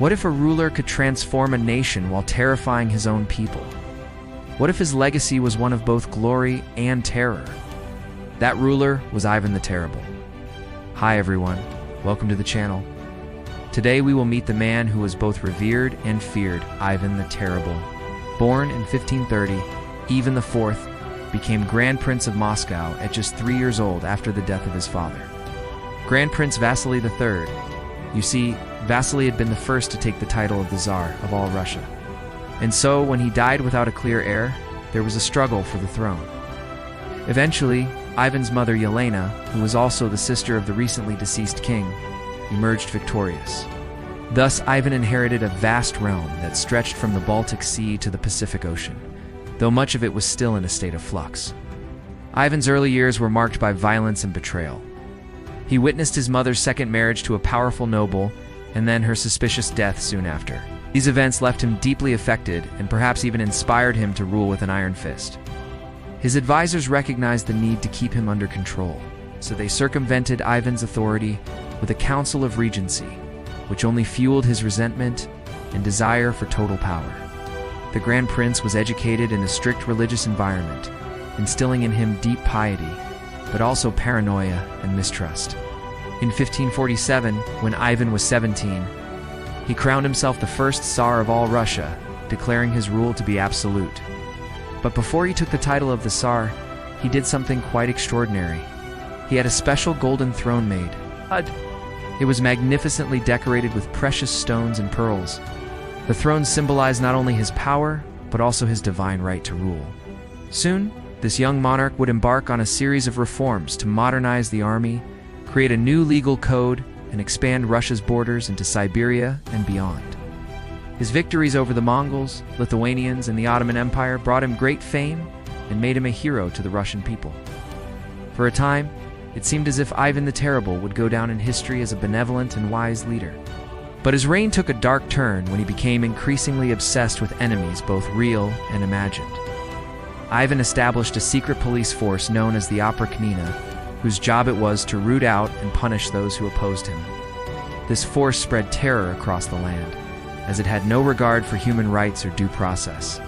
What if a ruler could transform a nation while terrifying his own people? What if his legacy was one of both glory and terror? That ruler was Ivan the Terrible. Hi everyone, welcome to the channel. Today we will meet the man who was both revered and feared, Ivan the Terrible. Born in 1530, Ivan IV became Grand Prince of Moscow at just 3 years old after the death of his father. Grand Prince Vasily III. You see, Vasily had been the first to take the title of the Tsar of all Russia. And so, when he died without a clear heir, there was a struggle for the throne. Eventually, Ivan's mother Yelena, who was also the sister of the recently deceased king, emerged victorious. Thus, Ivan inherited a vast realm that stretched from the Baltic Sea to the Pacific Ocean, though much of it was still in a state of flux. Ivan's early years were marked by violence and betrayal. He witnessed his mother's second marriage to a powerful noble, and then her suspicious death soon after. These events left him deeply affected and perhaps even inspired him to rule with an iron fist. His advisors recognized the need to keep him under control, so they circumvented Ivan's authority with a council of regency, which only fueled his resentment and desire for total power. The Grand Prince was educated in a strict religious environment, instilling in him deep piety, but also paranoia and mistrust. In 1547, when Ivan was 17, he crowned himself the first Tsar of all Russia, declaring his rule to be absolute. But before he took the title of the Tsar, he did something quite extraordinary. He had a special golden throne made. It was magnificently decorated with precious stones and pearls. The throne symbolized not only his power, but also his divine right to rule. Soon, this young monarch would embark on a series of reforms to modernize the army, create a new legal code, and expand Russia's borders into Siberia and beyond. His victories over the Mongols, Lithuanians, and the Ottoman Empire brought him great fame and made him a hero to the Russian people. For a time, it seemed as if Ivan the Terrible would go down in history as a benevolent and wise leader. But his reign took a dark turn when he became increasingly obsessed with enemies both real and imagined. Ivan established a secret police force known as the Oprichnina, whose job it was to root out and punish those who opposed him. This force spread terror across the land, as it had no regard for human rights or due process.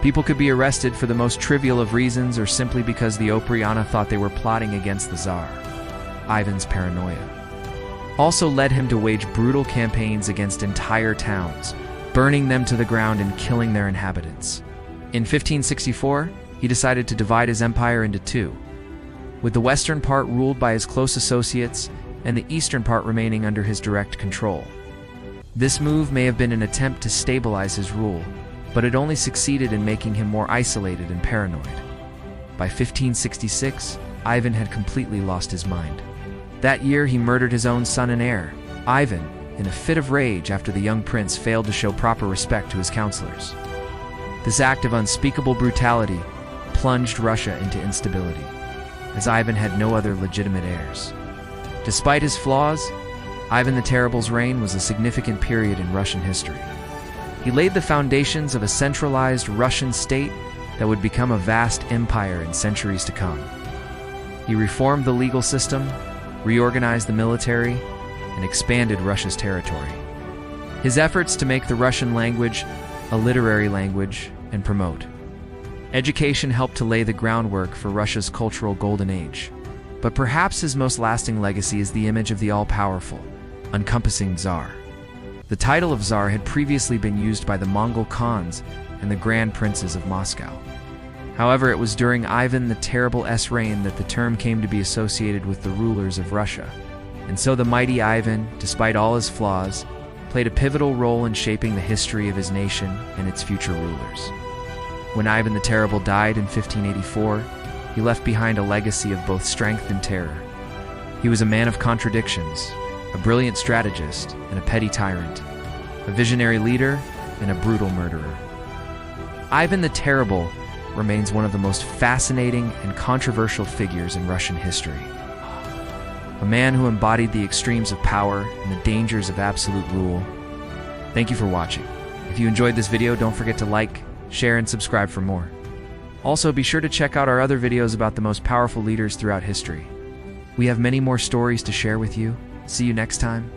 People could be arrested for the most trivial of reasons or simply because the Oprichnina thought they were plotting against the Tsar. Ivan's paranoia also led him to wage brutal campaigns against entire towns, burning them to the ground and killing their inhabitants. In 1564, he decided to divide his empire into two, with the western part ruled by his close associates and the eastern part remaining under his direct control. This move may have been an attempt to stabilize his rule, but it only succeeded in making him more isolated and paranoid. By 1566, Ivan had completely lost his mind. That year, he murdered his own son and heir, Ivan, in a fit of rage after the young prince failed to show proper respect to his counselors. This act of unspeakable brutality plunged Russia into instability, as Ivan had no other legitimate heirs. Despite his flaws, Ivan the Terrible's reign was a significant period in Russian history. He laid the foundations of a centralized Russian state that would become a vast empire in centuries to come. He reformed the legal system, reorganized the military, and expanded Russia's territory. His efforts to make the Russian language a literary language and promote education helped to lay the groundwork for Russia's cultural golden age. But perhaps his most lasting legacy is the image of the all-powerful, encompassing Tsar. The title of Tsar had previously been used by the Mongol Khans and the Grand Princes of Moscow. However, it was during Ivan the Terrible's reign that the term came to be associated with the rulers of Russia. And so the mighty Ivan, despite all his flaws, played a pivotal role in shaping the history of his nation and its future rulers. When Ivan the Terrible died in 1584, he left behind a legacy of both strength and terror. He was a man of contradictions, a brilliant strategist and a petty tyrant, a visionary leader and a brutal murderer. Ivan the Terrible remains one of the most fascinating and controversial figures in Russian history. A man who embodied the extremes of power and the dangers of absolute rule. Thank you for watching. If you enjoyed this video, don't forget to like, share, and subscribe for more. Also, be sure to check out our other videos about the most powerful leaders throughout history. We have many more stories to share with you. See you next time.